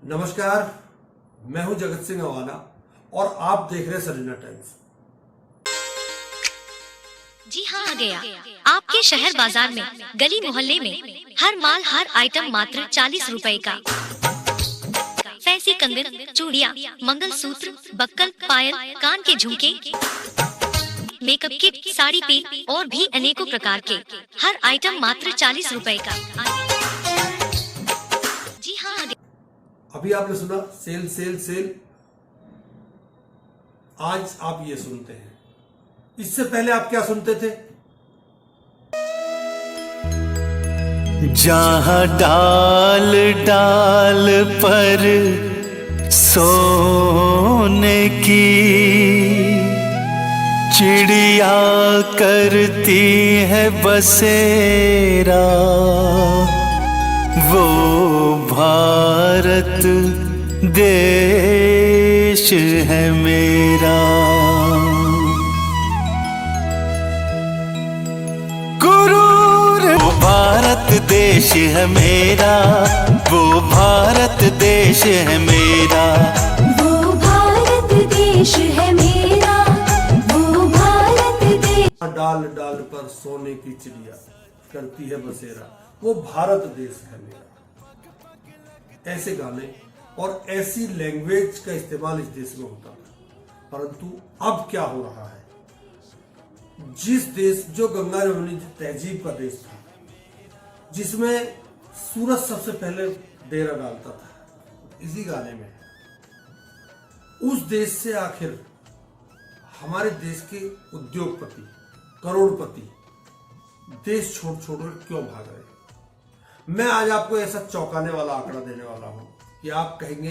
नमस्कार, मैं हूं जगत सिंह अवाना और आप देख रहे हैं सरीना टाइम्स। जी हाँ, आ गया आपके शहर बाजार में, गली मोहल्ले में हर माल हर आइटम मात्र 40 रुपए का। फैंसी कंगन, चूड़ियाँ, मंगलसूत्र, बक्कल, पायल, कान के झुमके, मेकअप किट, साड़ी पीन और भी अनेकों प्रकार के हर आइटम मात्र 40 रुपए का। जी हाँ, अभी आपने सुना सेल सेल सेल, आज आप ये सुनते हैं। इससे पहले आप क्या सुनते थे? जहाँ डाल डाल पर सोने की चिड़िया करती है बसेरा, वो भारत देश है मेरा। वो भारत देश है मेरा, वो भारत देश है मेरा, वो भारत देश है मेरा, वो भारत देश। डाल डाल पर सोने की चिड़िया करती है बसेरा, वो भारत देश है मेरा। ऐसे गाने और ऐसी लैंग्वेज का इस्तेमाल इस देश में होता था, परंतु अब क्या हो रहा है? जिस देश, जो गंगा यमुनी तहजीब का देश था, जिसमें सूरज सबसे पहले डेरा डालता था, इसी गाने में उस देश से आखिर हमारे देश के उद्योगपति, करोड़पति देश छोड़ छोड़कर क्यों भाग रहे हैं? मैं आज आपको ऐसा चौंकाने वाला आंकड़ा देने वाला हूं कि आप कहेंगे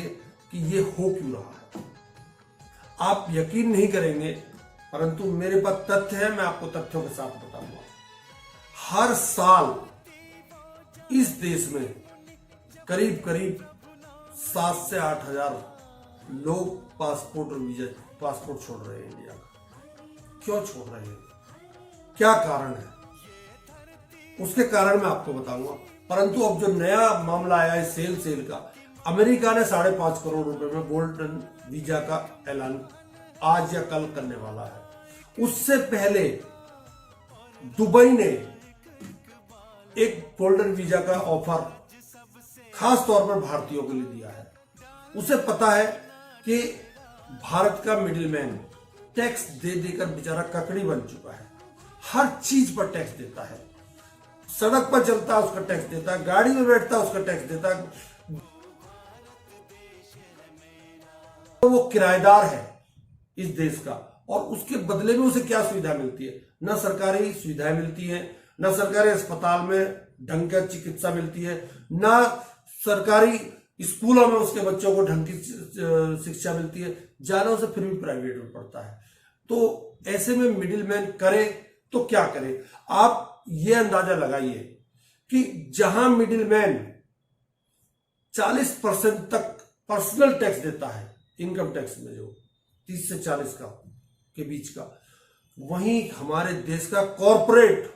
कि ये हो क्यों रहा है। आप यकीन नहीं करेंगे, परंतु मेरे पास तथ्य है, मैं आपको तथ्यों के साथ बताऊंगा। हर साल इस देश में करीब करीब 7 से 8 हजार लोग पासपोर्ट और वीजा, पासपोर्ट छोड़ रहे हैं इंडिया का। क्यों छोड़ रहे हैं? क्या कारण है? उसके कारण मैं आपको बताऊंगा। परंतु अब जो नया मामला आया है सेल सेल का, अमेरिका ने 5.5 करोड़ रुपए में गोल्डन वीजा का ऐलान आज या कल करने वाला है। उससे पहले दुबई ने एक गोल्डन वीजा का ऑफर खास तौर पर भारतीयों के लिए दिया है। उसे पता है कि भारत का मिडिलमैन टैक्स दे देकर बेचारा ककड़ी बन चुका है, हर चीज पर टैक्स देता है। सड़क पर चलता है उसका टैक्स देता है, गाड़ी में बैठता है उसका टैक्स देता है। तो वो किराएदार है इस देश का, और उसके बदले में उसे क्या सुविधा मिलती है? न सरकारी सुविधाएं मिलती है, न सरकारी अस्पताल में ढंग की चिकित्सा मिलती है, न सरकारी स्कूलों में उसके बच्चों को ढंग की शिक्षा मिलती है। जाना उसे फिर भी प्राइवेट में पड़ता है। तो ऐसे में मिडिलमैन करे तो क्या करे? आप ये अंदाजा लगाइए कि जहां मिडिलमैन 40% तक पर्सनल टैक्स देता है, इनकम टैक्स में जो 30 से 40 का के बीच का, वहीं हमारे देश का कॉरपोरेट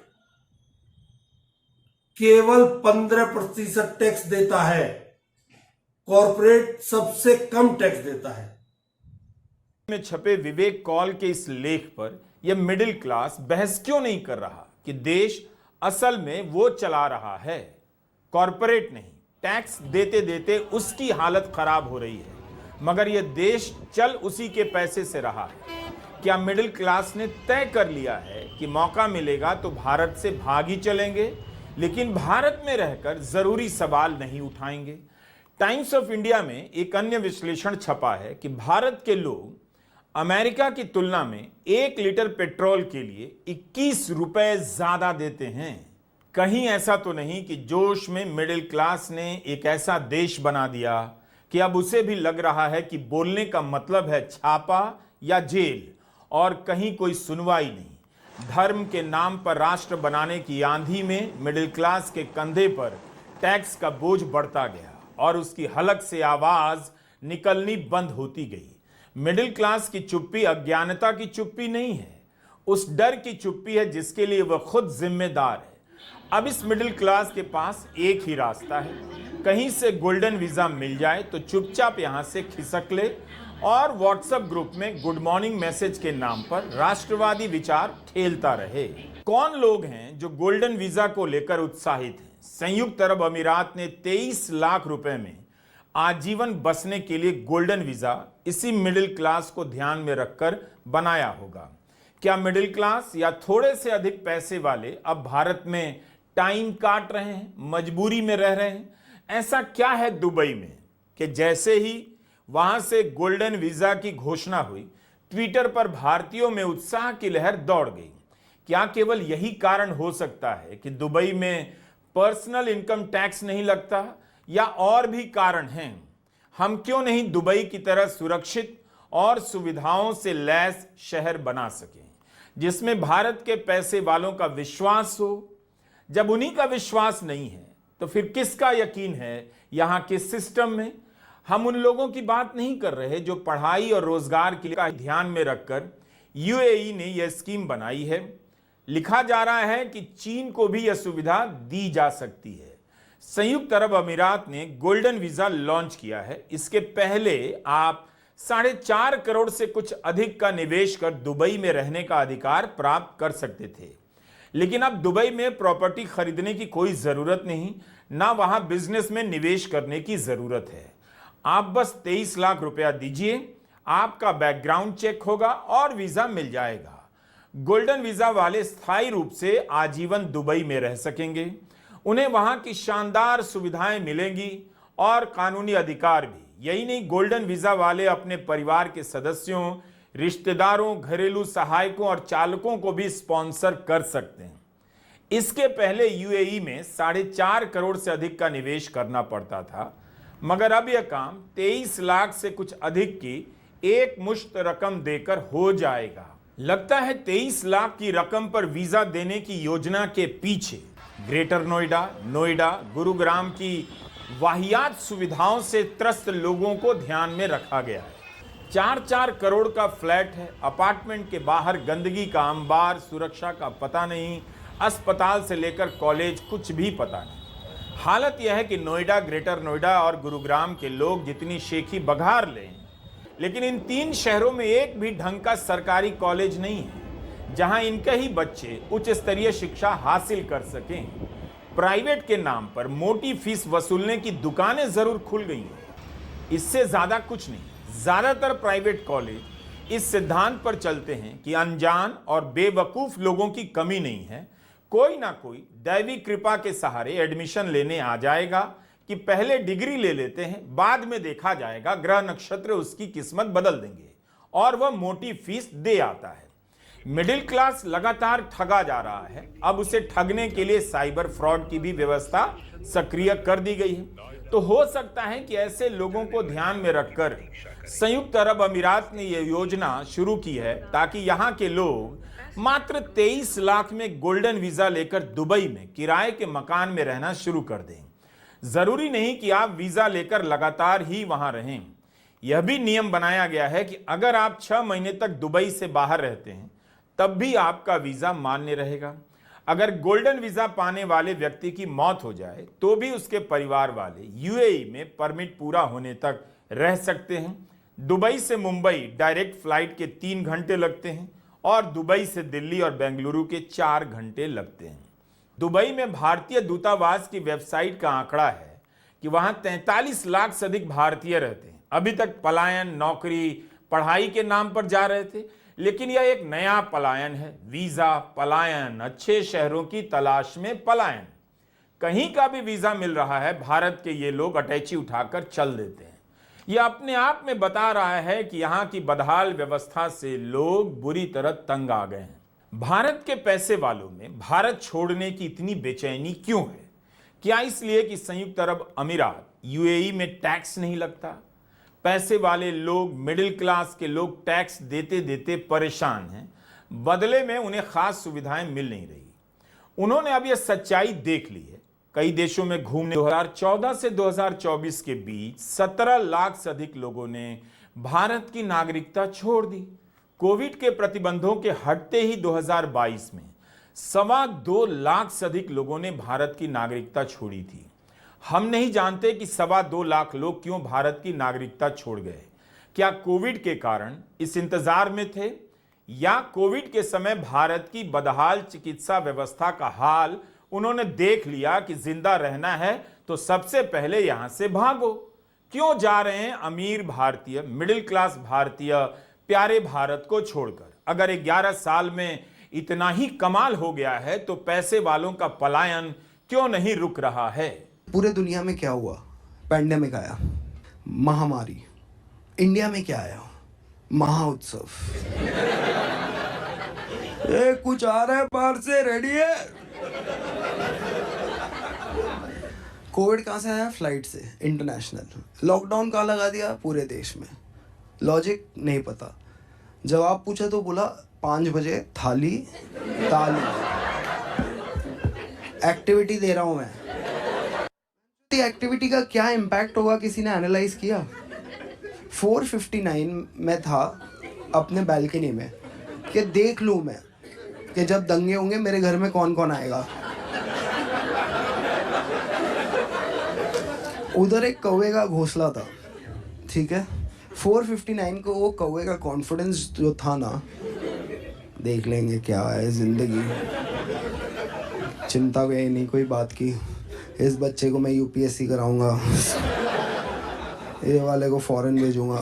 केवल 15% टैक्स देता है। कॉरपोरेट सबसे कम टैक्स देता है। में छपे विवेक कौल के इस लेख पर यह मिडिल क्लास बहस क्यों नहीं कर रहा कि देश असल में वो चला रहा है, कॉरपोरेट नहीं। टैक्स देते देते उसकी हालत खराब हो रही है, मगर यह देश चल उसी के पैसे से रहा है। क्या मिडिल क्लास ने तय कर लिया है कि मौका मिलेगा तो भारत से भाग ही चलेंगे, लेकिन भारत में रहकर जरूरी सवाल नहीं उठाएंगे? टाइम्स ऑफ इंडिया में एक अन्य विश्लेषण छपा है कि भारत के लोग अमेरिका की तुलना में 1 लीटर पेट्रोल के लिए 21 रुपए ज्यादा देते हैं। कहीं ऐसा तो नहीं कि जोश में मिडिल क्लास ने एक ऐसा देश बना दिया कि अब उसे भी लग रहा है कि बोलने का मतलब है छापा या जेल, और कहीं कोई सुनवाई नहीं। धर्म के नाम पर राष्ट्र बनाने की आंधी में मिडिल क्लास के कंधे पर टैक्स का बोझ बढ़ता गया और उसकी हलक से आवाज निकलनी बंद होती गई। मिडिल क्लास की चुप्पी अज्ञानता की चुप्पी नहीं है, उस डर की चुप्पी है जिसके लिए वह खुद जिम्मेदार है। अब इस मिडिल क्लास के पास एक ही रास्ता है, कहीं से गोल्डन वीजा मिल जाए तो चुपचाप यहां से खिसक ले और व्हाट्सएप ग्रुप में गुड मॉर्निंग मैसेज के नाम पर राष्ट्रवादी विचार खेलता रहे। कौन लोग हैं जो गोल्डन वीजा को लेकर उत्साहित हैं? संयुक्त अरब अमीरात ने 23 लाख रुपए में आजीवन बसने के लिए गोल्डन वीजा इसी मिडिल क्लास को ध्यान में रखकर बनाया होगा। क्या मिडिल क्लास या थोड़े से अधिक पैसे वाले अब भारत में टाइम काट रहे हैं, मजबूरी में रह रहे हैं? ऐसा क्या है दुबई में कि जैसे ही वहां से गोल्डन वीजा की घोषणा हुई, ट्विटर पर भारतीयों में उत्साह की लहर दौड़ गई। क्या केवल यही कारण हो सकता है कि दुबई में पर्सनल इनकम टैक्स नहीं लगता, या और भी कारण हैं? हम क्यों नहीं दुबई की तरह सुरक्षित और सुविधाओं से लैस शहर बना सकें, जिसमें भारत के पैसे वालों का विश्वास हो? जब उन्हीं का विश्वास नहीं है तो फिर किसका यकीन है यहां के सिस्टम में? हम उन लोगों की बात नहीं कर रहे जो पढ़ाई और रोजगार के लिए ध्यान में रखकर यूएई ने यह स्कीम बनाई है। लिखा जा रहा है कि चीन को भी यह सुविधा दी जा सकती है। संयुक्त अरब अमीरात ने गोल्डन वीजा लॉन्च किया है। इसके पहले आप 4.5 करोड़ से कुछ अधिक का निवेश कर दुबई में रहने का अधिकार प्राप्त कर सकते थे, लेकिन अब दुबई में प्रॉपर्टी खरीदने की कोई जरूरत नहीं, ना वहां बिजनेस में निवेश करने की जरूरत है। आप बस 23 लाख रुपया दीजिए, आपका बैकग्राउंड चेक होगा और वीजा मिल जाएगा। गोल्डन वीजा वाले स्थायी रूप से आजीवन दुबई में रह सकेंगे। उन्हें वहां की शानदार सुविधाएं मिलेंगी और कानूनी अधिकार भी। यही नहीं, गोल्डन वीजा वाले अपने परिवार के सदस्यों, रिश्तेदारों, घरेलू सहायकों और चालकों को भी स्पॉन्सर कर सकते हैं। इसके पहले यूएई में 4.5 करोड़ से अधिक का निवेश करना पड़ता था, मगर अब यह काम 23 लाख से कुछ अधिक की एक मुश्त रकम देकर हो जाएगा। लगता है 23 लाख की रकम पर वीजा देने की योजना के पीछे ग्रेटर नोएडा, गुरुग्राम की वाहियात सुविधाओं से त्रस्त लोगों को ध्यान में रखा गया है। 4-4 करोड़ का फ्लैट है, अपार्टमेंट के बाहर गंदगी का अंबार, सुरक्षा का पता नहीं, अस्पताल से लेकर कॉलेज कुछ भी पता नहीं। हालत यह है कि नोएडा, ग्रेटर नोएडा और गुरुग्राम के लोग जितनी शेखी बघार लें, लेकिन इन 3 शहरों में एक भी ढंग का सरकारी कॉलेज नहीं है जहां इनके ही बच्चे उच्च स्तरीय शिक्षा हासिल कर सकें। प्राइवेट के नाम पर मोटी फीस वसूलने की दुकानें जरूर खुल गई हैं, इससे ज्यादा कुछ नहीं। ज्यादातर प्राइवेट कॉलेज इस सिद्धांत पर चलते हैं कि अनजान और बेवकूफ लोगों की कमी नहीं है, कोई ना कोई दैवी कृपा के सहारे एडमिशन लेने आ जाएगा कि पहले डिग्री ले लेते हैं, बाद में देखा जाएगा, ग्रह नक्षत्र उसकी किस्मत बदल देंगे, और वह मोटी फीस दे आता है। मिडिल क्लास लगातार ठगा जा रहा है। अब उसे ठगने के लिए साइबर फ्रॉड की भी व्यवस्था सक्रिय कर दी गई है। तो हो सकता है कि ऐसे लोगों को ध्यान में रखकर संयुक्त अरब अमीरात ने यह योजना शुरू की है ताकि यहां के लोग मात्र 23 लाख में गोल्डन वीजा लेकर दुबई में किराए के मकान में रहना शुरू कर दें। जरूरी नहीं कि आप वीजा लेकर लगातार ही वहां रहें। यह भी नियम बनाया गया है कि अगर आप 6 महीने तक दुबई से बाहर रहते हैं तब भी आपका वीजा मान्य रहेगा। अगर गोल्डन वीजा पाने वाले व्यक्ति की मौत हो जाए तो भी उसके परिवार वाले यूएई में परमिट पूरा होने तक रह सकते हैं। दुबई से मुंबई डायरेक्ट फ्लाइट के 3 घंटे लगते हैं और दुबई से दिल्ली और बेंगलुरु के 4 घंटे लगते हैं। दुबई में भारतीय दूतावास की वेबसाइट का आंकड़ा है कि वहां 43 लाख से अधिक भारतीय रहते हैं। अभी तक पलायन, नौकरी, पढ़ाई के नाम पर जा रहे थे, लेकिन यह एक नया पलायन है। वीजा पलायन, अच्छे शहरों की तलाश में पलायन। कहीं का भी वीजा मिल रहा है, भारत के ये लोग अटैची उठाकर चल देते हैं। यह अपने आप में बता रहा है कि यहां की बदहाल व्यवस्था से लोग बुरी तरह तंग आ गए हैं। भारत के पैसे वालों में भारत छोड़ने की इतनी बेचैनी क्यों है? क्या इसलिए कि संयुक्त अरब अमीरात यूएई में टैक्स नहीं लगता? पैसे वाले लोग, मिडिल क्लास के लोग टैक्स देते देते परेशान हैं, बदले में उन्हें खास सुविधाएं मिल नहीं रही। उन्होंने अब यह सच्चाई देख ली है। कई देशों में घूमने 2014 से 2024 के बीच 17 लाख से अधिक लोगों ने भारत की नागरिकता छोड़ दी। कोविड के प्रतिबंधों के हटते ही 2022 में 2.25 लाख से अधिक लोगों ने भारत की नागरिकता छोड़ी थी। हम नहीं जानते कि 2.25 लाख लोग क्यों भारत की नागरिकता छोड़ गए। क्या कोविड के कारण इस इंतजार में थे, या कोविड के समय भारत की बदहाल चिकित्सा व्यवस्था का हाल उन्होंने देख लिया कि जिंदा रहना है तो सबसे पहले यहां से भागो। क्यों जा रहे हैं अमीर भारतीय, मिडिल क्लास भारतीय प्यारे भारत को छोड़कर? अगर 11 साल में इतना ही कमाल हो गया है तो पैसे वालों का पलायन क्यों नहीं रुक रहा है? पूरे दुनिया में क्या हुआ? पैंडेमिक आया, महामारी। इंडिया में क्या आया? महाउत्सव। कुछ आ रहा है बाहर से, रेडी है? कोविड कहाँ से आया? फ्लाइट से, इंटरनेशनल। लॉकडाउन कहाँ लगा दिया? पूरे देश में। लॉजिक नहीं पता। जवाब पूछा तो बोला 5 बजे थाली ताली। एक्टिविटी दे रहा हूं मैं। एक्टिविटी का क्या इम्पैक्ट होगा किसी ने एनालाइज किया? 459 में था अपने बैल्कनी में कि देख लूं मैं कि जब दंगे होंगे मेरे घर में कौन कौन आएगा। उधर एक कौवे का घोंसला था, ठीक है। 459 को वो कौवे का कॉन्फिडेंस जो था ना, देख लेंगे क्या है जिंदगी, चिंता भी नहीं कोई बात की। इस बच्चे को मैं यूपीएससी कराऊंगा, ये वाले को फॉरेन भेजूंगा।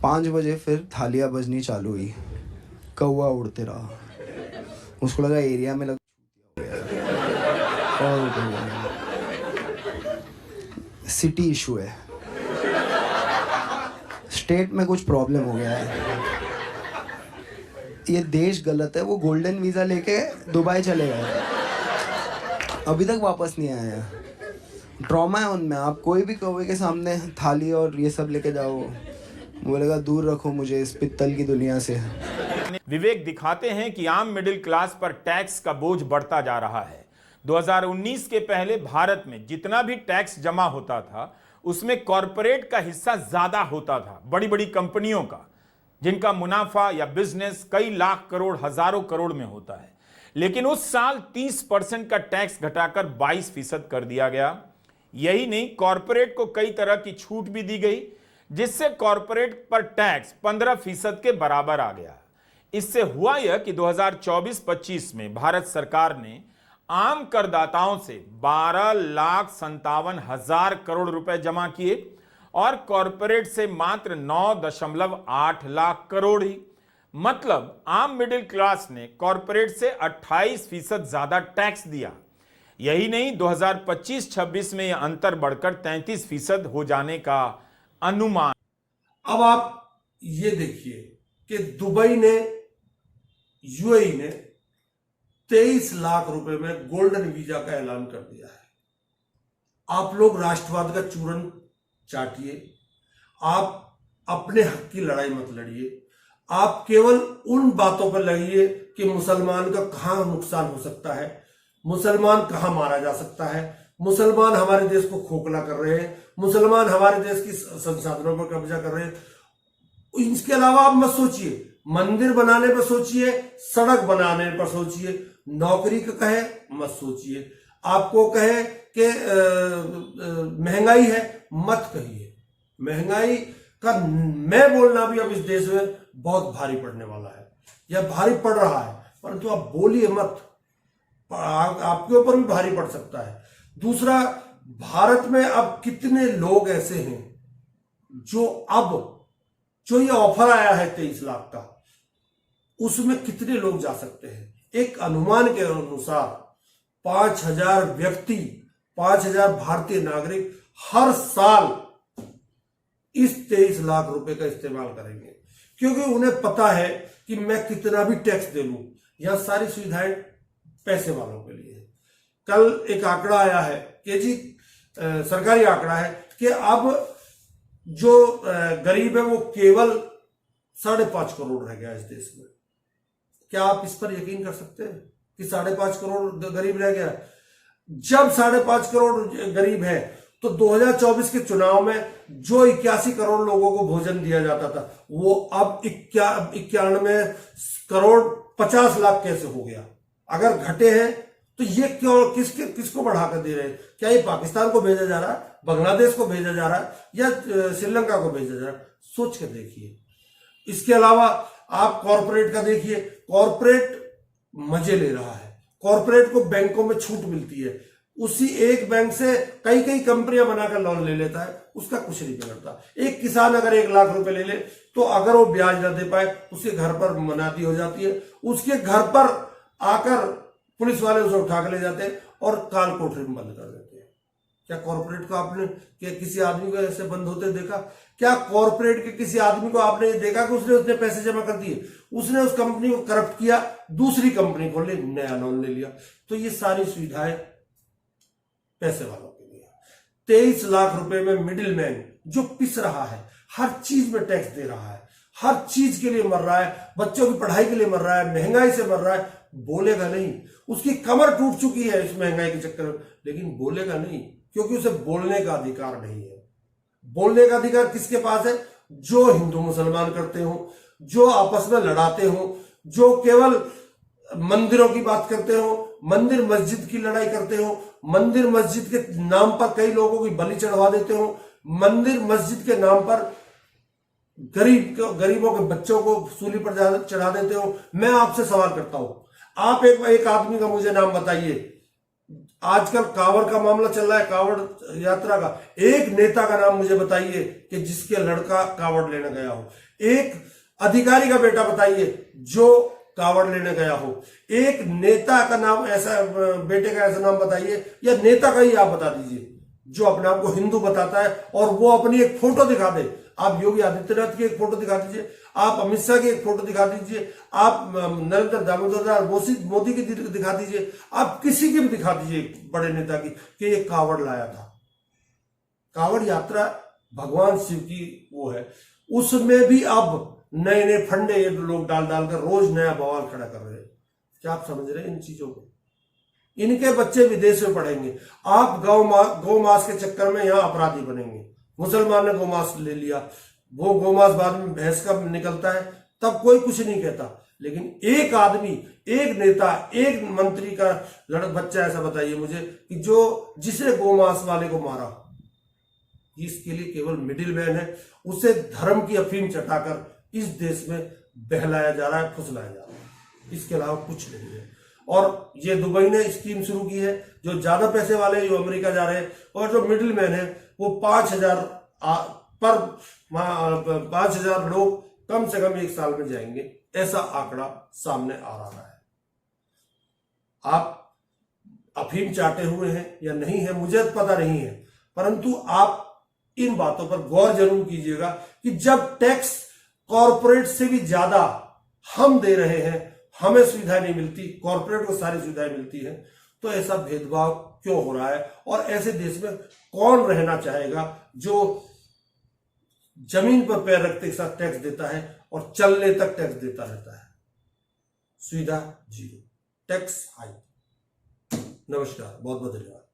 5 बजे फिर थालियां बजनी चालू हुई, कौवा उड़ते रहा। उसको लगा एरिया में सिटी इशू है, स्टेट में कुछ प्रॉब्लम हो गया है, ये देश गलत है। वो गोल्डन वीज़ा लेके दुबई चले गए, अभी तक वापस नहीं आए हैं। ट्रॉमा है उनमें। आप कोई भी कौवे के सामने थाली और ये सब लेके जाओ, बोलेगा दूर रखो मुझे इस पित्तल की दुनिया से। विवेक दिखाते हैं कि आम मिडिल क्लास पर टैक्स का बोझ बढ़ता जा रहा है। 2019 के पहले भारत में जितना भी टैक्स जमा होता था उसमें कॉरपोरेट का हिस्सा ज्यादा होता था, बड़ी बड़ी कंपनियों का, जिनका मुनाफा या बिजनेस कई लाख करोड़, हजारों करोड़ में होता है। लेकिन उस साल 30% का टैक्स घटाकर 22% कर दिया गया। यही नहीं, कॉरपोरेट को कई तरह की छूट भी दी गई, जिससे कॉरपोरेट पर टैक्स 15% के बराबर आ गया। इससे हुआ यह कि 2024-25 में भारत सरकार ने आम करदाताओं से 12,57,000 करोड़ रुपए जमा किए और कॉरपोरेट से मात्र 9.8 लाख करोड़ ही। मतलब आम मिडिल क्लास ने कॉरपोरेट से 28% ज्यादा टैक्स दिया। यही नहीं, 2025-26 में यह अंतर बढ़कर 33% हो जाने का अनुमान। अब आप ये देखिए कि दुबई ने, यूएई ने 23 लाख रुपए में गोल्डन वीजा का ऐलान कर दिया है। आप लोग राष्ट्रवाद का चूरन चाटिए, आप अपने हक की लड़ाई मत लड़िए। आप केवल उन बातों पर लगिए कि मुसलमान का कहां नुकसान हो सकता है, मुसलमान कहां मारा जा सकता है, मुसलमान हमारे देश को खोखला कर रहे हैं, मुसलमान हमारे देश की संसाधनों पर कब्जा कर रहे हैं। इसके अलावा आप मत सोचिए, मंदिर बनाने पर सोचिए, सड़क बनाने पर सोचिए, नौकरी का कहे मत सोचिए। आपको कहे कि महंगाई है, मत कहिए। महंगाई का मैं बोलना भी अब इस देश में बहुत भारी पड़ने वाला है, या भारी पड़ रहा है, परंतु आप बोलिए मत, आपके ऊपर भी भारी पड़ सकता है। दूसरा, भारत में अब कितने लोग ऐसे हैं जो ये ऑफर आया है 23 लाख का, उसमें कितने लोग जा सकते हैं? एक अनुमान के अनुसार 5,000 व्यक्ति, 5,000 भारतीय नागरिक हर साल इस 23 लाख रुपए का इस्तेमाल करेंगे, क्योंकि उन्हें पता है कि मैं कितना भी टैक्स दे लूं, यहां सारी सुविधाएं पैसे वालों के लिए है। कल एक आंकड़ा आया है कि जी, सरकारी आंकड़ा है कि अब जो गरीब है वो केवल 5.5 करोड़ रह गया इस देश में। क्या आप इस पर यकीन कर सकते हैं कि 5.5 करोड़ गरीब रह गया? जब 5.5 करोड़ गरीब है तो 2024 के चुनाव में जो 81 करोड़ लोगों को भोजन दिया जाता था, वो अब 91 करोड़ 50 लाख कैसे हो गया? अगर घटे हैं तो ये क्यों किसको बढ़ाकर दे रहे हैं? क्या ये पाकिस्तान को भेजा जा रहा है, बांग्लादेश को भेजा जा रहा है, या श्रीलंका को भेजा जा रहा है? सोच कर देखिए। इसके अलावा आप कॉरपोरेट का देखिए, कॉरपोरेट मजे ले रहा है। कॉरपोरेट को बैंकों में छूट मिलती है, उसी एक बैंक से कई कई कंपनियां बनाकर लोन ले लेता है, उसका कुछ नहीं बिगड़ता। एक किसान अगर 1 लाख रुपए ले ले तो अगर वो ब्याज न दे पाए उसके घर पर मनाती हो जाती है, उसके घर पर आकर पुलिस वाले उसे उठा के ले जाते हैं और काल कोठरी में बंद कर देते हैं। क्या कॉरपोरेट को आपने किसी आदमी को ऐसे बंद होते देखा? क्या कॉरपोरेट के किसी आदमी को आपने देखा कि उसने पैसे जमा कर दिए, उसने उस कंपनी को करप्ट किया, दूसरी कंपनी खोल ली, नया लोन ले लिया? तो ये सारी सुविधाएं पैसे वालों के लिए। 23 लाख रुपए में मिडिल मैन जो पिस रहा है, हर चीज में टैक्स दे रहा है, हर चीज के लिए मर रहा है, बच्चों की पढ़ाई के लिए मर रहा है, महंगाई से मर रहा है, बोलेगा नहीं। उसकी कमर टूट चुकी है इस महंगाई के चक्कर में, लेकिन बोलेगा नहीं, क्योंकि उसे बोलने का अधिकार नहीं है। बोलने का अधिकार किसके पास है? जो हिंदू मुसलमान करते हो, जो आपस में लड़ाते हो, जो केवल मंदिरों की बात करते हो, मंदिर मस्जिद की लड़ाई करते हो, मंदिर मस्जिद के नाम पर कई लोगों की बलि चढ़वा देते हो, मंदिर मस्जिद के नाम पर गरीबों के बच्चों को सूली पर चढ़ा देते हो। मैं आपसे सवाल करता हूं, आप एक आदमी का मुझे नाम बताइए। आजकल कांवड़ का मामला चल रहा है, कांवड़ यात्रा का, एक नेता का नाम मुझे बताइए कि जिसके लड़का कांवड़ लेने गया हो। एक अधिकारी का बेटा बताइए जो कांवड़ लेने गया हो। एक नेता का नाम, ऐसा बेटे का ऐसा नाम बताइए, या नेता का ही आप बता दीजिए जो अपने आप को हिंदू बताता है और वो अपनी एक फोटो दिखा दे। आप योगी आदित्यनाथ की एक फोटो दिखा दीजिए, आप अमित शाह की एक फोटो दिखा दीजिए, आप नरेंद्र दामोदर मोदी की दिखा दीजिए, आप किसी की भी दिखा दीजिए बड़े नेता की कि ये कांवड़ लाया था। कांवड़ यात्रा भगवान शिव की वो है, उसमें भी अब नए नए फंडे ये लोग डालकर रोज नया बवाल खड़ा कर रहे हैं। क्या आप समझ रहे हैं इन चीजों को? इनके बच्चे विदेश में पढ़ेंगे, आप गौ मांस के चक्कर में यहाँ अपराधी बनेंगे। मुसलमान ने गौमांस ले लिया, वो गौमांस बाद में भैंस का निकलता है, तब कोई कुछ नहीं कहता। लेकिन एक आदमी, एक नेता, एक मंत्री का बच्चा ऐसा बताइए मुझे कि जिसने गौमांस वाले को मारा, इसके लिए केवल मिडिल मैन है, उसे धर्म की अफीम चटाकर इस देश में बहलाया जा रहा है, फुसलाया जा रहा है, इसके अलावा कुछ नहीं है। और ये दुबई ने स्कीम शुरू की है, जो ज्यादा पैसे वाले हैं जो अमेरिका जा रहे हैं, और जो मिडिल मैन है वो 5,000 लोग कम से कम 1 साल में जाएंगे, ऐसा आंकड़ा सामने आ रहा है। आप अफीम चाटे हुए हैं या नहीं है मुझे पता नहीं है, परंतु आप इन बातों पर गौर जरूर कीजिएगा कि जब टैक्स कॉरपोरेट से भी ज्यादा हम दे रहे हैं, हमें सुविधाएं नहीं मिलती, कॉरपोरेट को सारी सुविधाएं मिलती हैं, तो ऐसा भेदभाव क्यों हो रहा है? और ऐसे देश में कौन रहना चाहेगा जो जमीन पर पैर रखते के साथ टैक्स देता है और चलने तक टैक्स देता रहता है? सुविधा जीरो, टैक्स हाई। नमस्कार, बहुत बहुत धन्यवाद।